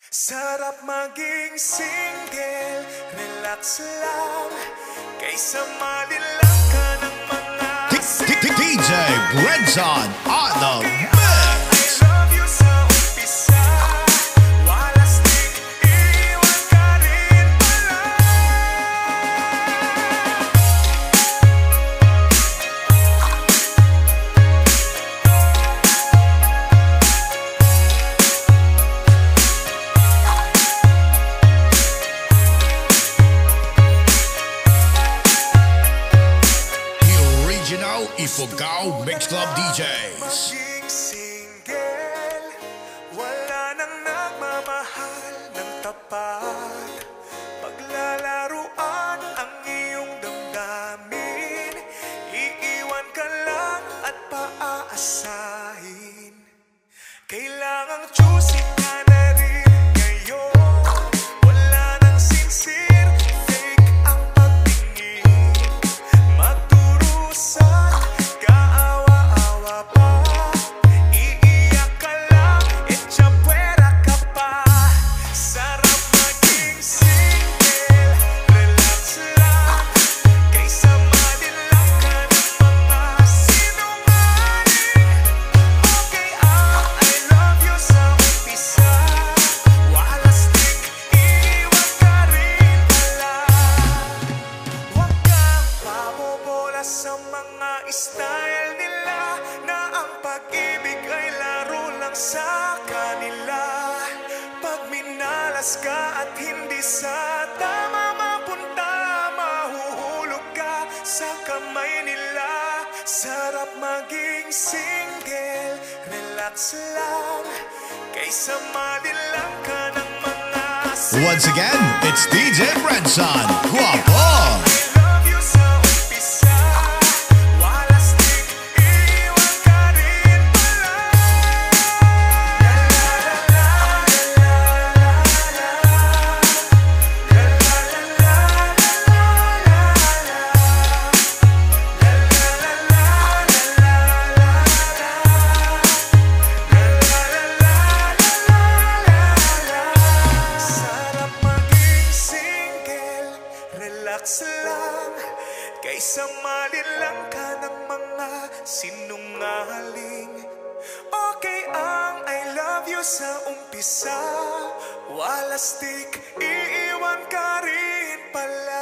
Sarap maging single, relax lang, kaysa malilang ka ng mga DJ Brenzon on the mix. I love you sa umpisa, walang stick, iwan ka rin pala. Ifugao Mix Club DJs. Maging single, wala nang nagmamahal ng tapat. Paglalaruan ang iyong damdamin, iiwan ka lang at paaasahin. Kailangang choosy ka na rin ngayon. Wala nang sincere, fake ang pagtingin. Magdurusa, kaawa-awa pa. Iiyak ka lang, etsyapwera ka pa. Sarap maging single, relax lang, kaysa malilang ka ng mga sinungaling. Okay ang I love you sa umpisa, walang stick, iiwan ka rin pala. Huwag kang pabobola sa mga style nila, na ang pag-ibig ay laro lang sa kanila. Pag minalas ka at hindi sa tama mapunta, mahuhulog ka sa kamay nila. Sarap maging single, relax lang, kaysa malilang ka ng mga Once again, it's DJ Brenzon. Guapo! I love you sa umpisa, walang stick, iwan ka rin pala. La la la la la la la la la la la la la. Sarap maging single, relax lang, kaysa malilang ka ng mga sinungaling. Okay ang I love you sa umpisa, walang stick, iiwan ka rin pala.